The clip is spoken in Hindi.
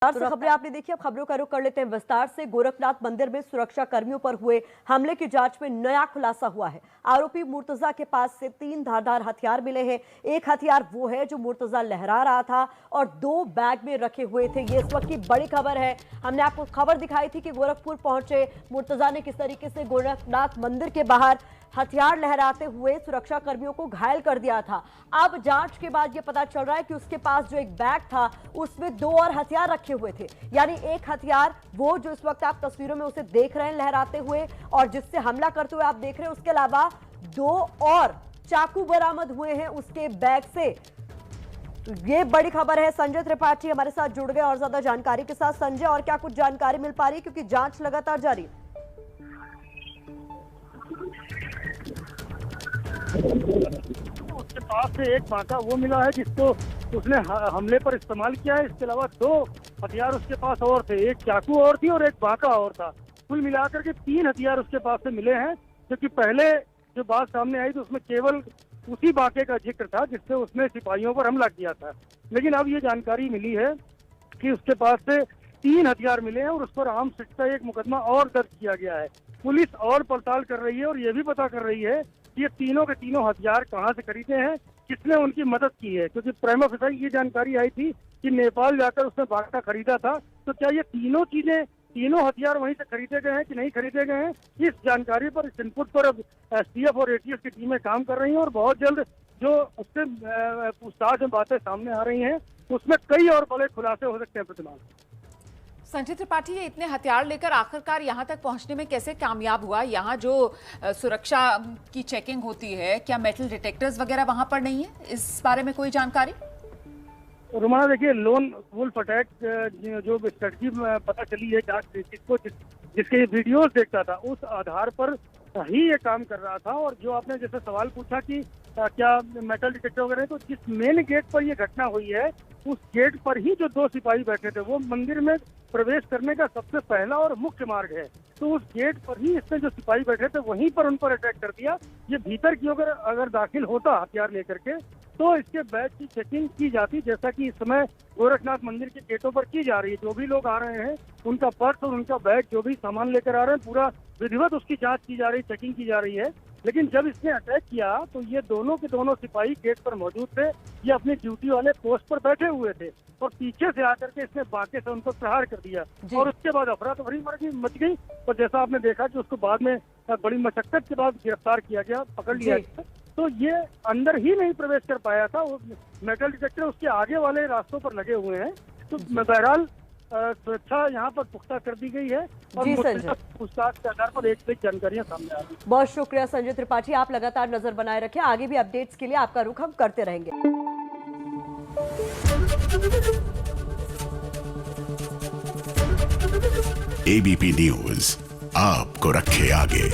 से खबरें आपने देखी। अब खबरों का रुख कर लेते हैं विस्तार से। गोरखनाथ मंदिर में सुरक्षा कर्मियों पर हुए हमले की जांच में नया खुलासा हुआ है। आरोपी मुर्तजा के पास से 3 धारदार हथियार मिले हैं। एक हथियार वो है जो मुर्तजा लहरा रहा था और 2 बैग में रखे हुए थे। ये इस वक्त की बड़ी खबर है। हमने आपको खबर दिखाई थी कि गोरखपुर पहुंचे मुर्तजा ने किस तरीके से गोरखनाथ मंदिर के बाहर हथियार लहराते हुए सुरक्षा कर्मियों को घायल कर दिया था। अब जांच के बाद यह पता चल रहा है कि उसके पास जो एक बैग था उसमें 2 और हथियार रखे हुए थे। यानी एक हथियार वो जो इस वक्त आप तस्वीरों में उसे देख रहे हैं लहराते हुए और जिससे हमला करते हुए आप देख रहे हैं, उसके अलावा 2 और चाकू बरामद हुए हैं उसके बैग से। तो ये बड़ी खबर है। संजय त्रिपाठी हमारे साथ जुड़ गए और ज्यादा जानकारी के साथ। संजय, और क्या कुछ जानकारी मिल पा रही है, क्योंकि जांच लगातार जारी है? उसके पास से एक बांका वो मिला है जिसको उसने हमले पर इस्तेमाल किया है। इसके अलावा 2 हथियार उसके पास और थे, एक चाकू और थी और एक बांका और था। कुल मिलाकर के 3 हथियार उसके पास से मिले हैं, क्योंकि पहले जो बात सामने आई तो उसमें केवल उसी बांके का जिक्र था जिससे उसने सिपाहियों पर हमला किया था। लेकिन अब ये जानकारी मिली है कि उसके पास से 3 हथियार मिले हैं और उस पर आर्म्स एक्ट का एक मुकदमा और दर्ज किया गया है। पुलिस और पड़ताल कर रही है और ये भी पता कर रही है कि ये तीनों के तीनों हथियार कहाँ से खरीदे हैं, किसने उनकी मदद की है। क्योंकि प्राइमा फेसी ये जानकारी आई थी कि नेपाल जाकर उसने बांका खरीदा था, तो क्या ये तीनों हथियार वहीं से खरीदे गए हैं कि नहीं खरीदे गए हैं, इस जानकारी पर, इस इनपुट पर अब एसटीएफ और एटीएस की टीमें काम कर रही हैं। और बहुत जल्द जो उससे पूछताछ में बातें सामने आ रही हैं उसमें कई और बड़े खुलासे हो सकते हैं। प्रतिमा संजय त्रिपाठी, ये इतने हथियार लेकर आखिरकार यहाँ तक पहुँचने में कैसे कामयाब हुआ? यहाँ जो सुरक्षा की चेकिंग होती है, क्या मेटल डिटेक्टर्स वगैरह वहाँ पर नहीं है? इस बारे में कोई जानकारी? रुमाना, देखिए, लोन वुल्फ अटैक जो स्ट्रेटजी पता चली है, जिसके वीडियोस देखता था उस आधार पर ही ये काम कर रहा था। और जो आपने जैसे सवाल पूछा कि क्या मेटल डिटेक्टर वगैरह, तो जिस मेन गेट पर ये घटना हुई है उस गेट पर ही जो 2 सिपाही बैठे थे, वो मंदिर में प्रवेश करने का सबसे पहला और मुख्य मार्ग है। तो उस गेट पर ही इसने जो सिपाही बैठे थे वहीं पर उन पर अटैक कर दिया। ये भीतर की अगर दाखिल होता हथियार लेकर के तो इसके बैग की चेकिंग की जाती, जैसा कि इस समय गोरखनाथ मंदिर के गेटों पर की जा रही है। जो भी लोग आ रहे हैं उनका पर्स और उनका बैग, जो भी सामान लेकर आ रहे हैं, पूरा विधिवत उसकी जांच की जा रही, चेकिंग की जा रही है। लेकिन जब इसने अटैक किया तो ये दोनों के दोनों सिपाही गेट पर मौजूद थे। ये अपनी ड्यूटी वाले पोस्ट पर बैठे हुए थे और पीछे से आकर के इसने बांके से उन पर प्रहार कर दिया और उसके बाद अफरा तफरी मच गई। और जैसा आपने देखा कि उसको बाद में बड़ी मशक्कत के बाद गिरफ्तार किया गया, पकड़ लिया गया। तो ये अंदर ही नहीं प्रवेश कर पाया था। वो मेटल डिटेक्टर उसके आगे वाले रास्तों पर लगे हुए हैं। तो बहरहाल सुरक्षा यहाँ पर पुख्ता कर दी गई है और पूछताछ के आधार पर एक जानकारियां सामने आ रही हैं। बहुत शुक्रिया संजय त्रिपाठी, आप लगातार नजर बनाए रखें। आगे भी अपडेट्स के लिए आपका रुख हम करते रहेंगे। एबीपी न्यूज आपको रखे आगे।